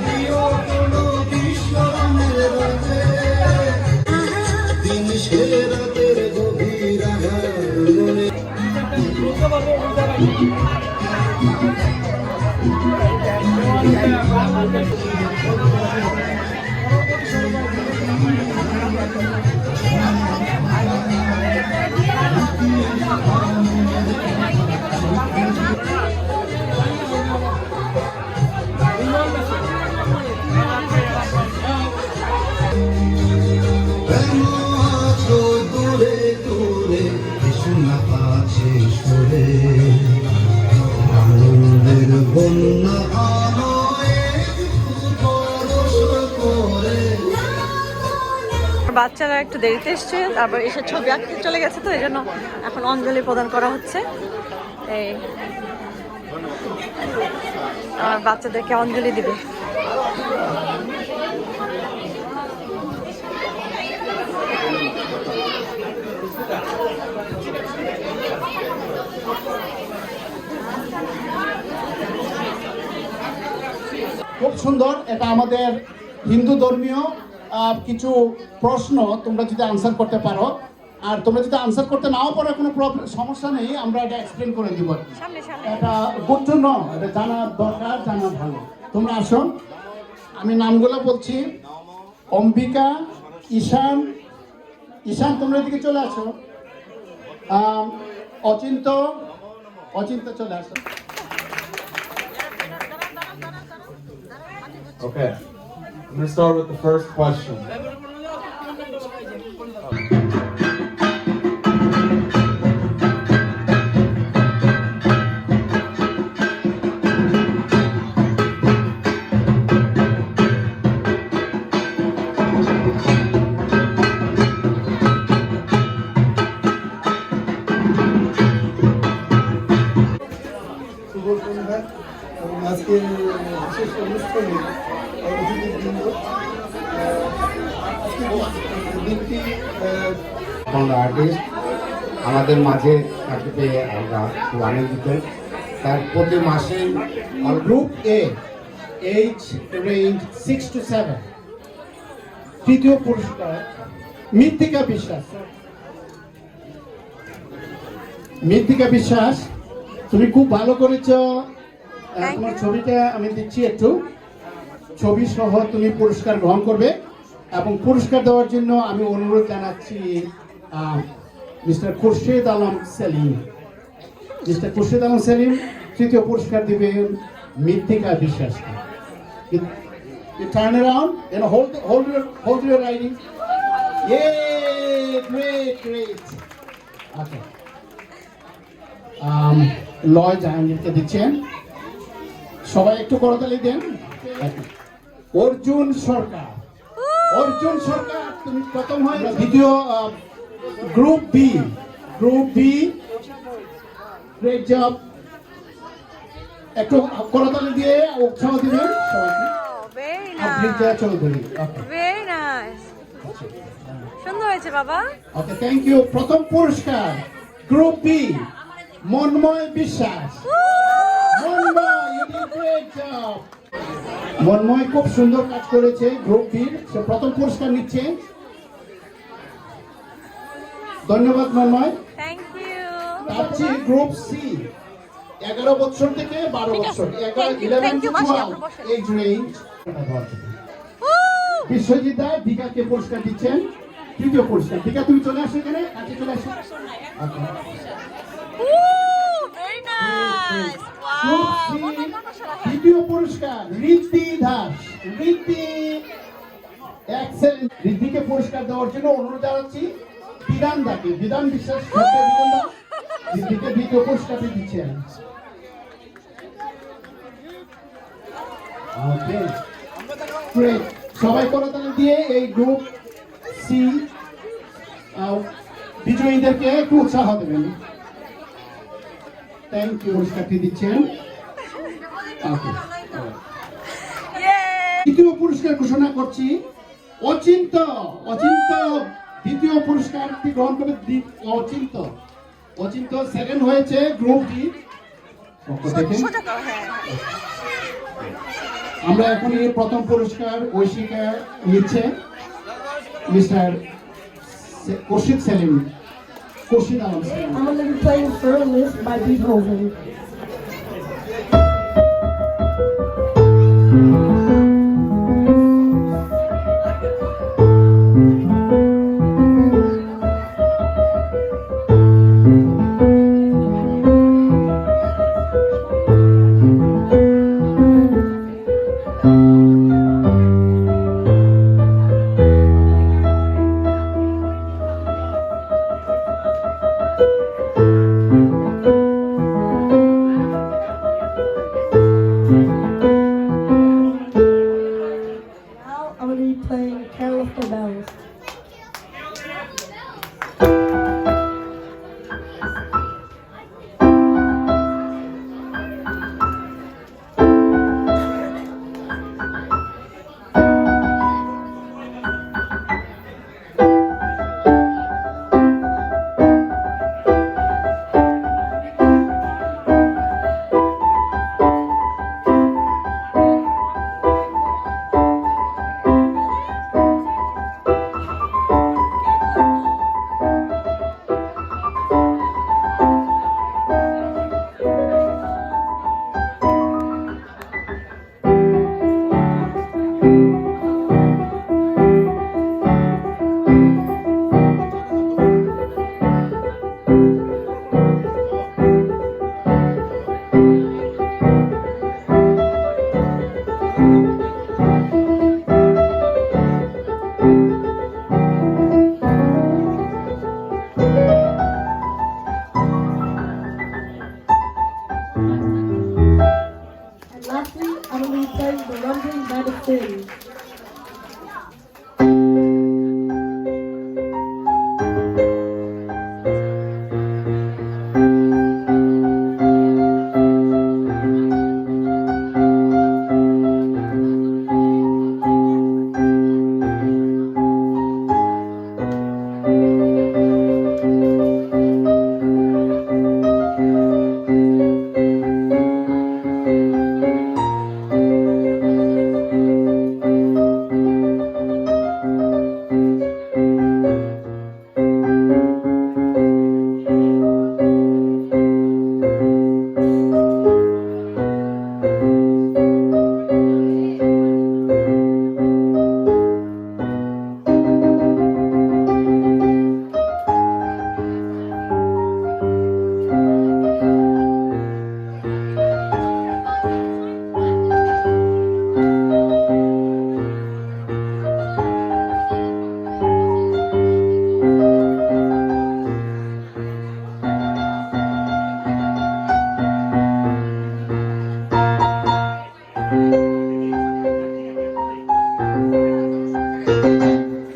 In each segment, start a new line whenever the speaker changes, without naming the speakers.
দিও কোনো বিস্মরণের রাতে দিন শেষে রাতের গভীর আধার মনে দূরে দূরে শোনা পাচ্ছে সুরে আনন্দের বন্যা
বাচ্চারা একটু দেরিতে এসছে, তারপর এসে ছবি আঁকতে চলে গেছে, তো এই জন্য এখন অঞ্জলি প্রদান করা হচ্ছে। এই আমার বাচ্চাদেরকে অঞ্জলি দিবে।
খুব সুন্দর। এটা আমাদের হিন্দু ধর্মীয় কিছু প্রশ্ন, তোমরা যদি আনসার করতে পারো, আর তোমরা যদি আনসার করতে নাও পারো কোনো সমস্যা নেই, আমরা এটা এক্সপ্লেন করে দিব। এটা গুড টু নো, এটা জানা দরকার, জানা ভালো। তোমরা আসো, আমি নামগুলো বলছি। অম্বিকা, ঈশান, ঈশান তোমরা এদিকে চলে আসো। অচিন্ত, অচিন্ত চলে আসো।
Okay, I'm going to start with the first question.
আজকে বিশেষ অনুষ্ঠানে আর্টিস্ট আমাদের মাঝে তাকে পেয়ে আমরা খুব আনন্দিত। তার প্রতি মাসে
group A, age range 6 to 7, তৃতীয় পুরস্কার মৃত্তিকা বিশ্বাস। মৃত্তিকা বিশ্বাস, তুমি খুব ভালো করেছো। তোমার ছবিটা আমি দিচ্ছি, একটু ছবি সহ তুমি পুরস্কার গ্রহণ করবে। এবং পুরস্কার দেওয়ার জন্য আমি অনুরোধ জানাচ্ছি মিস্টার খুরশেদ আলম সেলিম। মিস্টার খুরশেদ আলম সেলিম তৃতীয় পুরস্কার দিবেন মৃত্তিকা বিশ্বাস। You turn around and hold your writing. Yay! Great. Okay. লয় জাহাঙ্গীরকে দিচ্ছেন। সবাই একটু করতালি দেন। অর্জুন সরকার, অর্জুন সরকার তুমি প্রথম হয়। দ্বিতীয় গ্রুপ বি, গ্রেট জব। একটু করতালি দিয়ে উৎসাহ দিবেন সবাইকে। আফ্রিকা চৌধুরী,
ভেরি নাইস, সুন্দর হয়েছে বাবা।
ওকে, থ্যাংক ইউ। প্রথম পুরস্কার গ্রুপ বি, মন্ময় বিশ্বাস। মন্ময় খুব সুন্দর কাজ করেছে গ্রুপ বি, সে প্রথম পুরস্কার নিচ্ছে। ধন্যবাদ মন্ময়।
Thank you.
তারপরে গ্রুপ সি, 11 বছর থেকে 12 বছর, 11 to 12 age range. Biswajit da দীঘাকে পুরস্কার দিচ্ছেন, তৃতীয় পুরস্কার। দীঘা তুমি চলে আসো এখানে, কাছে চলে আসো। দ্বিতীয় পুরস্কার ঋদ্ধি দাস। ঋদ্ধিকে পুরস্কার দেওয়ার জন্য অনুরোধ জানাচ্ছি বিধান দাকে, বিধান বিশ্বাস। ঋদ্ধিকে দ্বিতীয় পুরস্কারটি দিচ্ছেন। সবাই করতালি দিয়ে এই গ্রুপ সি বিজয়ীদেরকে একটু উৎসাহ দেবেন। Thank you. পুরস্কারটি দিচ্ছেন। দ্বিতীয় পুরস্কার ঘোষণা করছি অচিন্ত। দ্বিতীয় পুরস্কারটি গ্রহণ করে অচিন্ত সেকেন্ড হয়েছে গ্রুপ ডি। আমরা এখন এই প্রথম পুরস্কার ঐশিকা নিচ্ছে mister Khorshid Selim, Khorshid Alam Selim.
I'm going to be playing Furless by Beethoven. Now I'm going to be playing Carol of the Bells. And lastly, I'm going to be playing The Rumbling by the Fairies.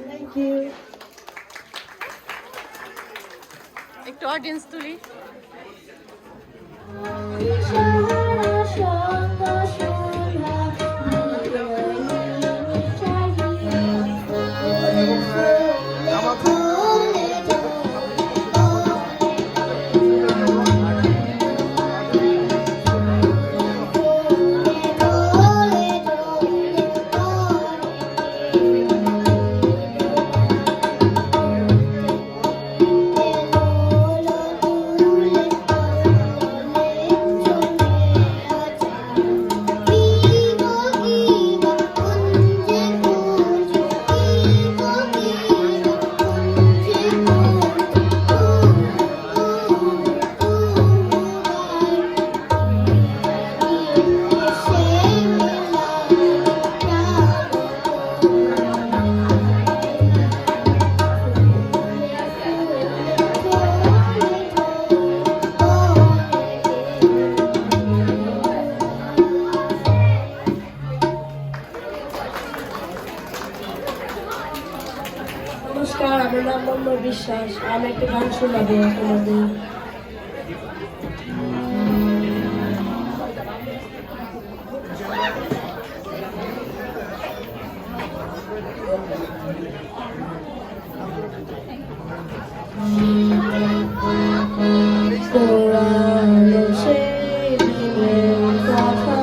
Thank you.
একটু audience তুলি। নমস্কার, আমার নাম মন্ময় বিশ্বাস। আমি একটা গান শোনাবো তোমাদের। পুরানো সেই দিনের কথা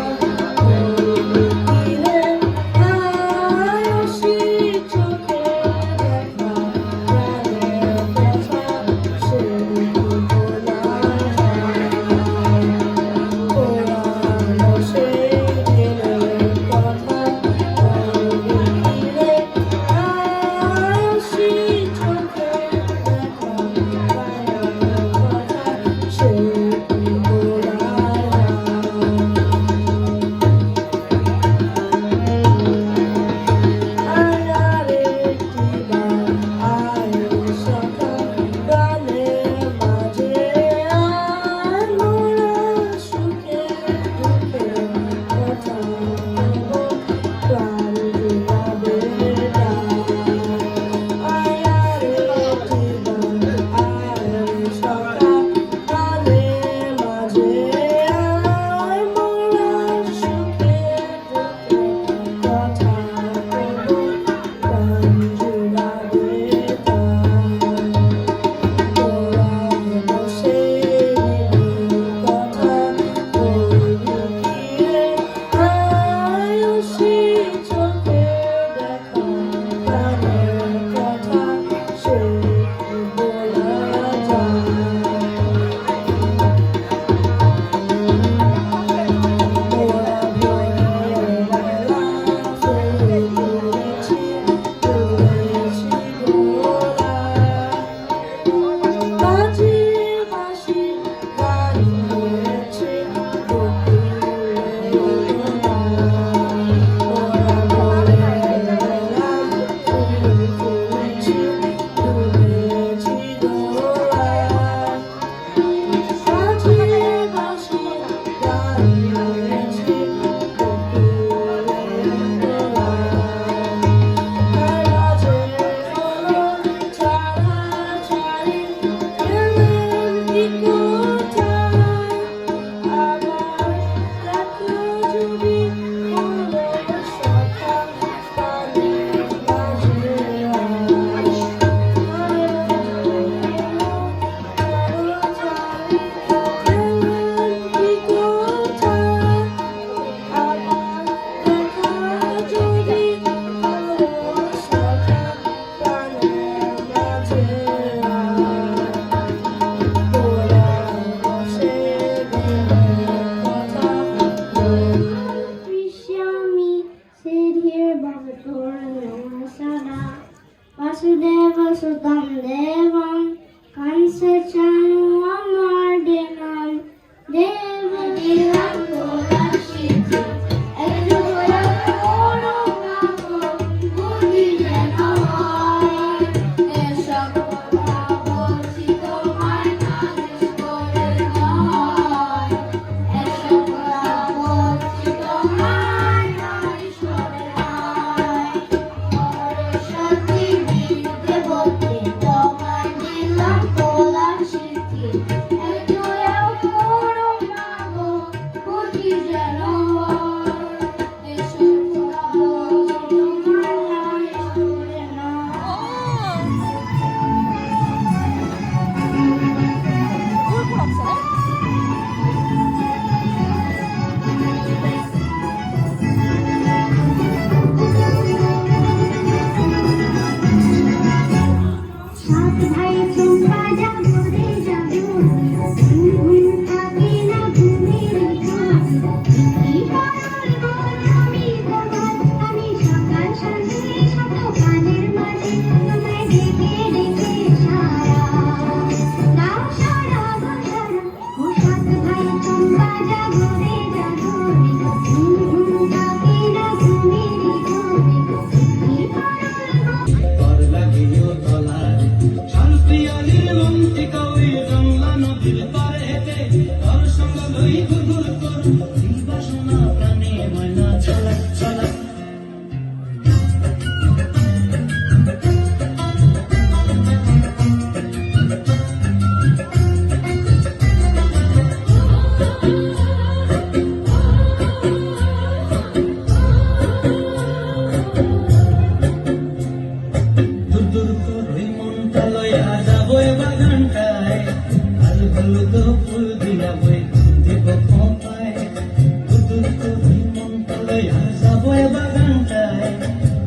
বাগানটায়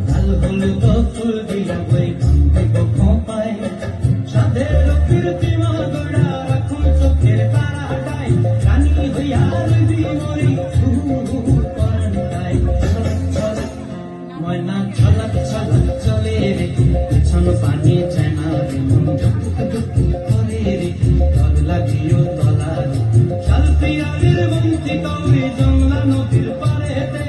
লাল হলুদ ফুল দিলাম ওই দেব খোঁপায় সাদের কীর্তিমা গোড়া রাখুন চোখের তারাটায় রানী হইয়া রবি মরি পরানটায় ময়না ছলক ছলক চলে রে পেছন পানি চায় না রে মন টুক টুক করে রে ডর লাগিও তলা রে শাল পিয়ারের বন্তি কৌরি জংলা নদীর পারেতে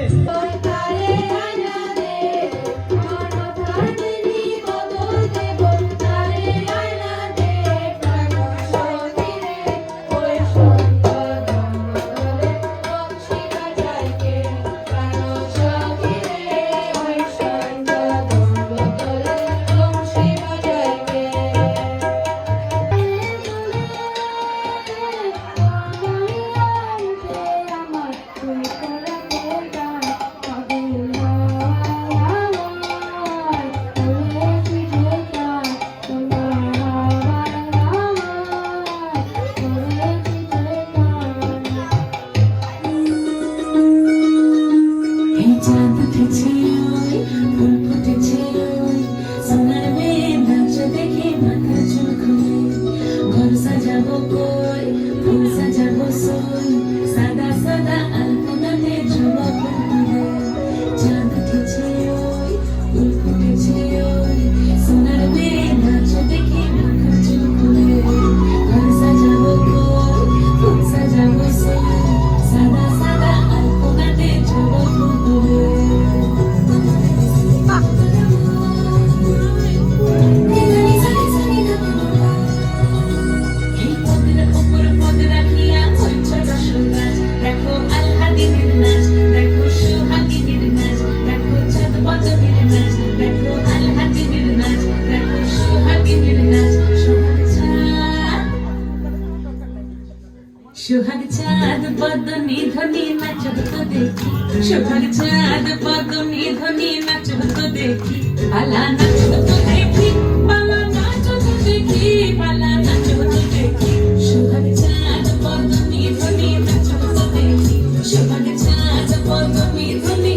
সোহাগ চাঁদ বদনি ধনি নাচ হতো দেখি সোহাগ চাঁদ বদনি ধনি নাচ হতো দেখি পালা নাচ হতো দেখি পালা নাচ হতো দেখি পালা নাচ হতো দেখি সোহাগ চাঁদ বদনি ধনি নাচ হতো দেখি সোহাগ চাঁদ বদনি ধনি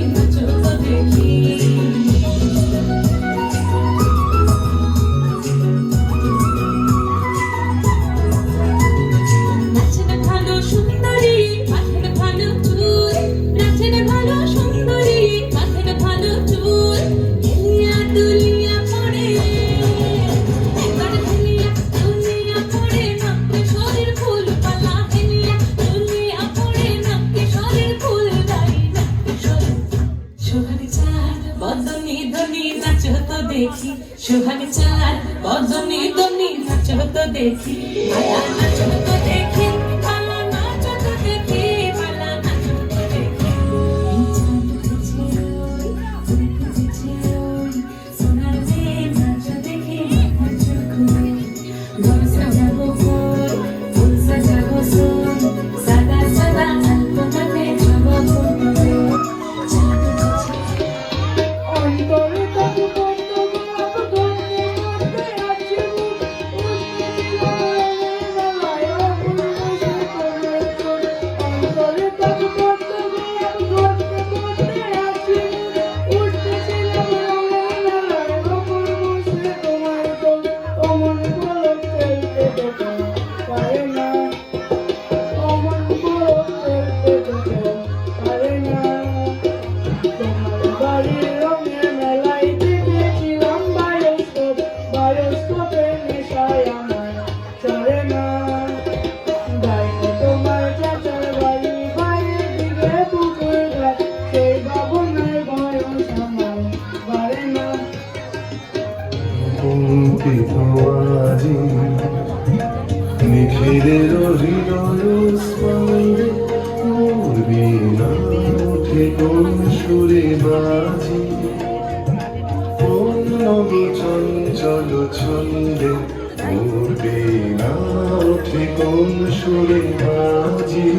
নাচ হতো দেখি সোহাগ চাঁদ বদনি ধনি নাচ হতো দেখি পালা নাচ হতো দেখি পালা নাচ হতো দেখি পালা নাচ হতো দেখি সোনার মেয়ে নাচ দেখি নাচ খুলে ঘর সাজাবো ফুল ফুল সাজাবো সোন সাদা সাদা আলপনাতে যাবো ঘুরতে
অন্তরে তবু
নিখিলের হৃদয় স্পন্দে মোর বীণা ওঠে কোন সুরে বাজি কোন নবী চঞ্চল ছন্দে মোর বীণা ওঠে কোন সুরে বাজি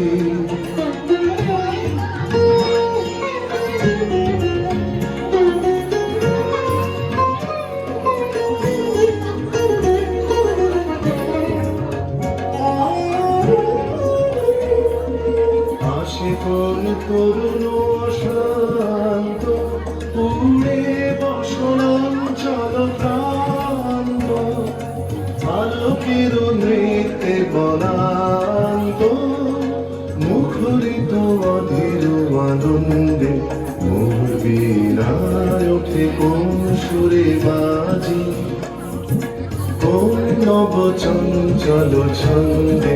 তরুণ শান্ত ওঠে কোন সুরে বাজি, কোন নব চঞ্চল ছন্দে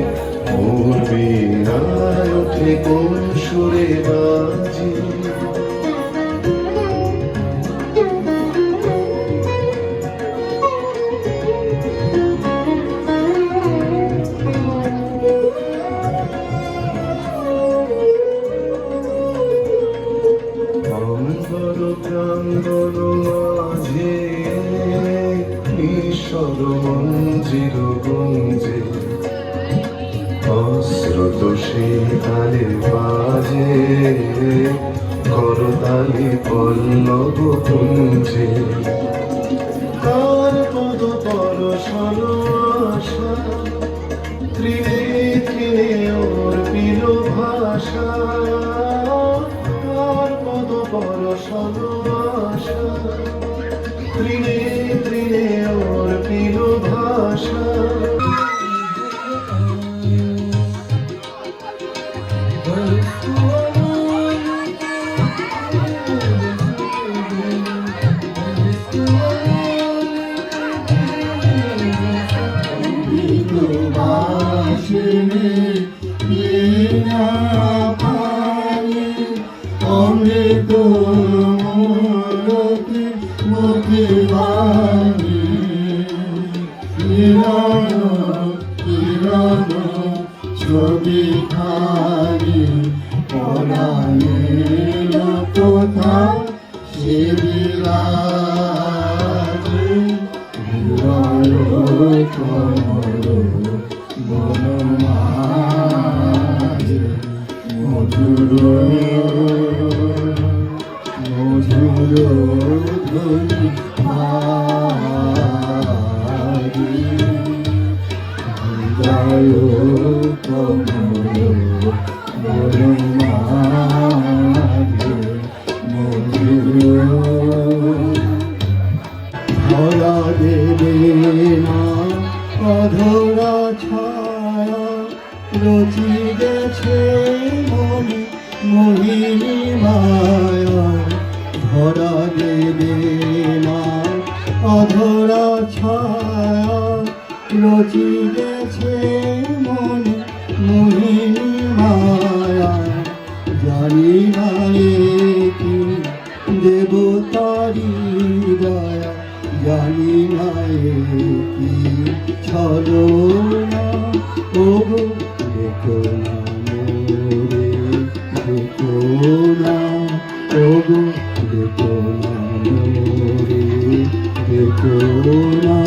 মোর বীণায় ওঠে কোন সুরে বাজি। অন্তর প্রাঙ্গণ মাঝে ঈশ্বর মঞ্জির গুঞ্জে, অস্রত সে তালে বাজে করতালি পল্লব কুঞ্জে। তার পদ পরশন আশা, ত্রিনে ত্রিনে ওর পিল ভাষা। তার পদ পরশন আশা, ত্রিনে ত্রিনে ওর পিল ভাষা।
অমৃত মুখে বাণী, কিরণ কিরণ ছবি খানি পরাণের কথা সে বিরাজে। হৃদয় কমল বনমাঝে মধুর মধুর ধ্বনি বাজে। হৃদয় কমল বনমাঝে মধুর। ধরা দেবে না অধরা ছায়া, রচি গেছে মনে মোহিনী মায়া। ধরা দেবে না অধরা ছায়া, রচি গেছে মনে মোহিনী মায়া। জানি না এ কি দেবতারি দয়া, জানি না এ কি ছলনা। ওগো দেখো না মোরে, দেখো না, ওগো দেখো না মোরে, দেখো না।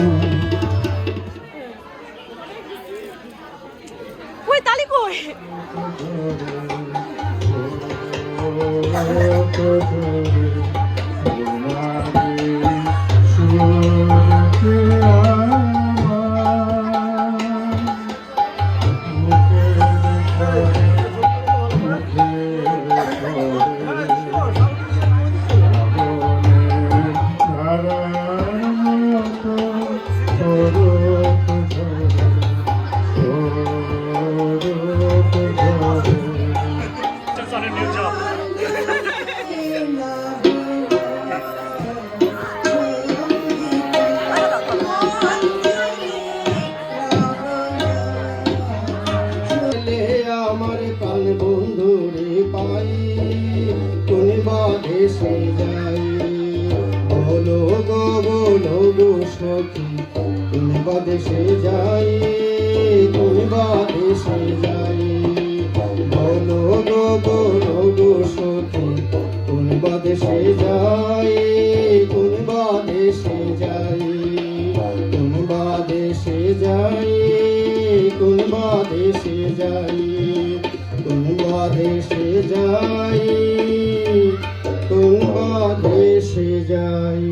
ওই তালি কই?
আমার প্রাণ বন্ধুরে পাই, কোন বাদেশে যাই। বলো গো বলো গো সখী, কোন বাদেশে যাই, কোন বাদেশে যাই। বলো গো বলো গো সখী, কোন বাদেশে যাই, কোন বাদেশে যাই। কোন বাদেশে যাই, কোন বাদেশে যাই, কোন বাদেশে যাই, কোন বাদেশে যাই।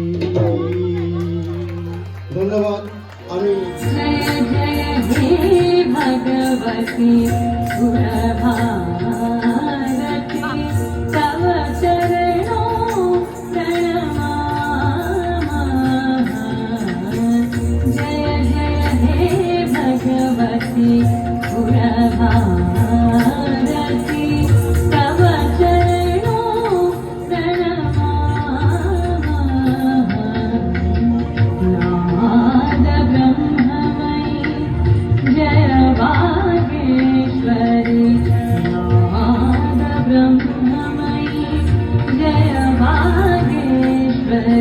ধন্যবাদ। আমি
जय जय हे भगवती सुरभारती, तव चरणों प्रणमामः। जय जय हे भगवती सुरभारती, तव चरणों प्रणमामः।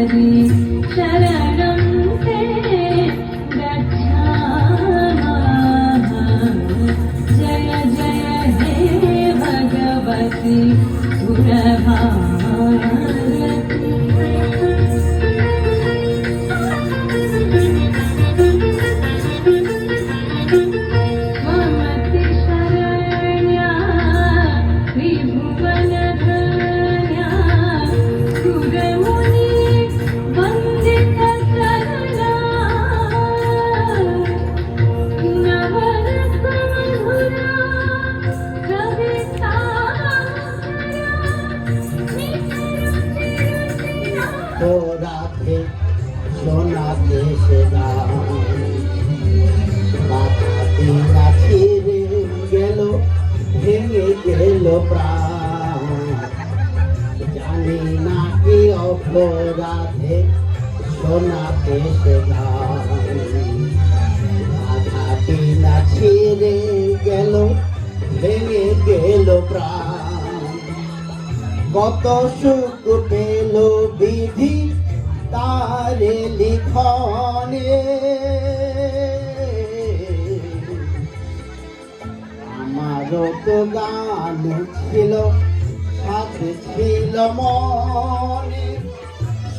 हरे शरणं ते गच्छामः जय जय हे भगवति ममति शरण्या त्रिभुवनधन्या सुरमुनि वन्दित सरला नवरस मधुरा कविता
তো রাধে সোনা দেশে বাতাতি না ছিঁড়ে গেল ভেঙে গেল প্রাণ জানি না কি অপরাধে সোনা দেশে বাতাতি না ছিঁড়ে গেল ভেঙে গেল প্রাণ কত সুখ পেল বিধি তারে লিখনে আমারও তো গান ছিল সাথে ছিল মনে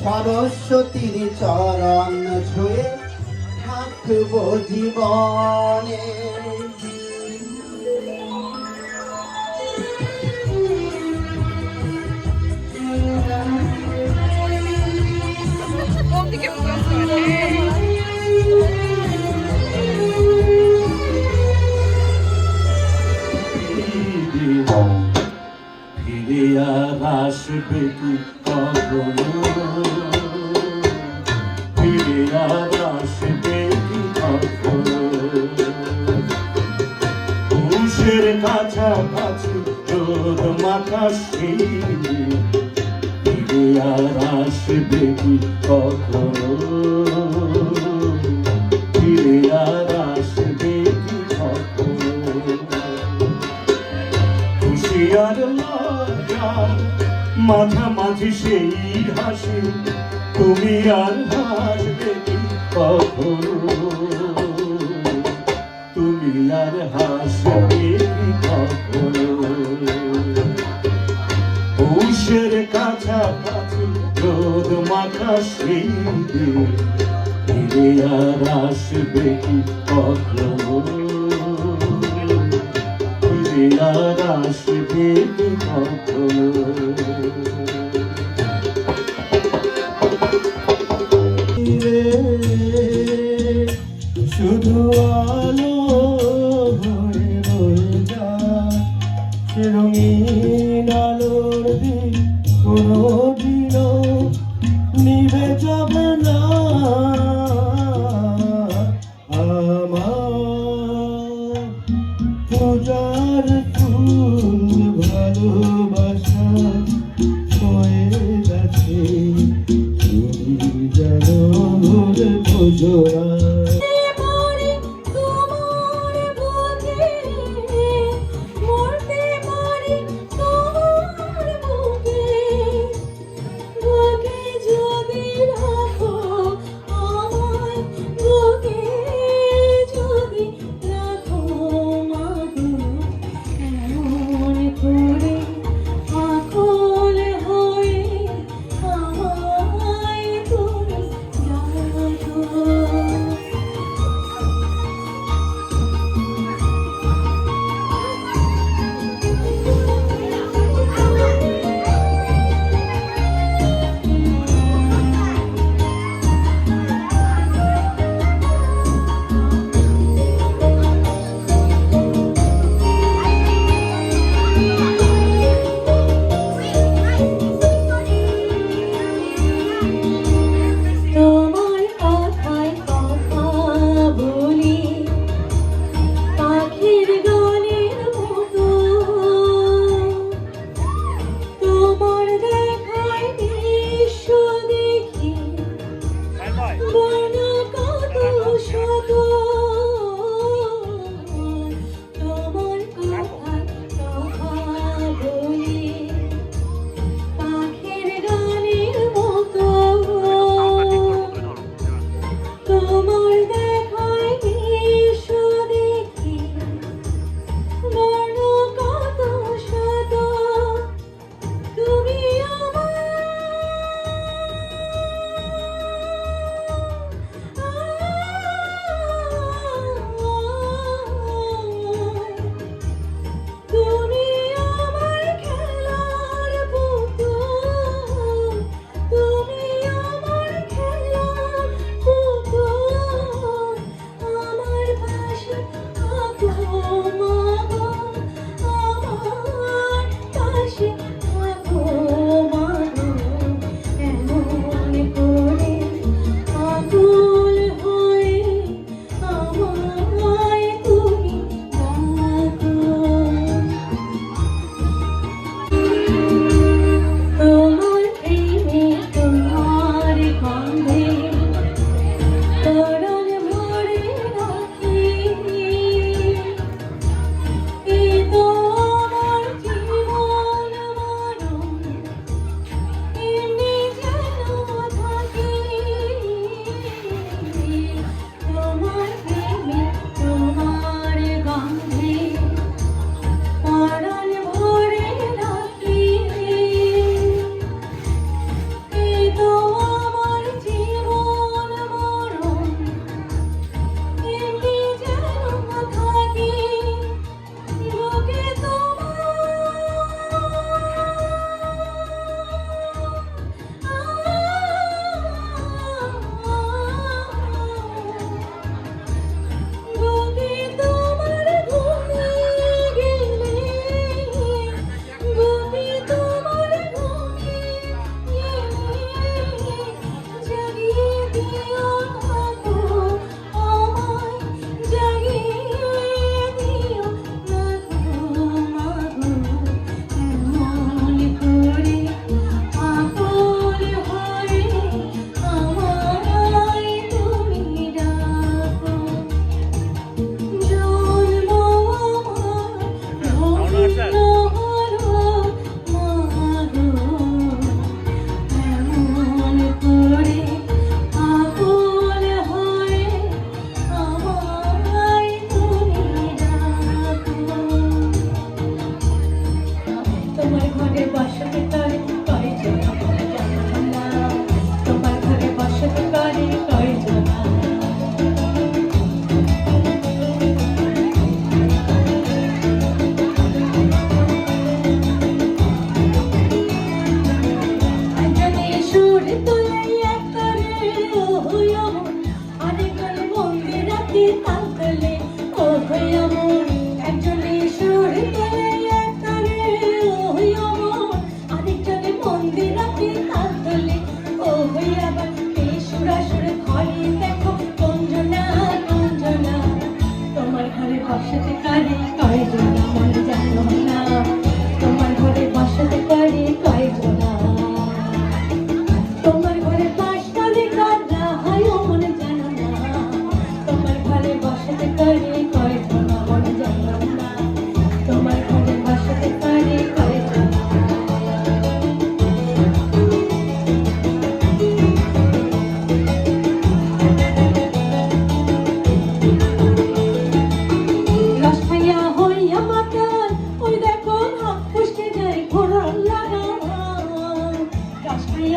সরস্বতীর চরণ ছুঁয়ে থাকবো জীবনে
ফিরে আর আসবে কি কখনো ফিরে আর আসবে কি কখনো পুরুষের কাছাকাছি রোদ মাথা ফিরে আর আসবে কি কখনো ফিরে আর আসবে কি কখনো খুশিয়ার লজ্জার মাঝামাঝি সেই হাসি তুমি আর হাসবে কি কখনো তুমি আর হাসবে কি কখনো পৌষের কাছাকাছি রোদ মাখা সেই ফিরে আর আসবে কি কখনো ফিরে আর আসবে কি কখনো শুধু আলো হয়ে রয়ে যায় রঙিন আলোর দিন কোনোদিনও নিভে যাবে না আমার পূজার ফুল ভালোবাসা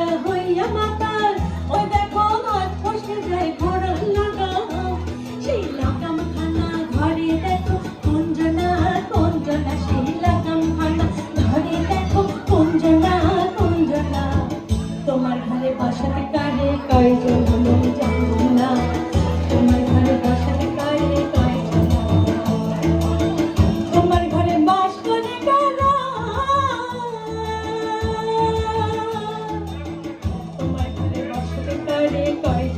হইয়া হইয়া মাতাল ওই দেখো মাছ ফসকে যায় ঘোড়া লাগাম সেই লাগাম খানা ঘরে দেখো কুঞ্জনা কুঞ্জনা সেই লাগাম খানা ঘরে দেখো কুঞ্জনা কুঞ্জনা তোমার ঘরে বসাতে কারে কয়জন হলো জানো না তোমার ঘরে বসাতে কারে কয়জন তোমার ঘরে বাস করে কারা তোমার ঘরে বসাতে কারে কয়জন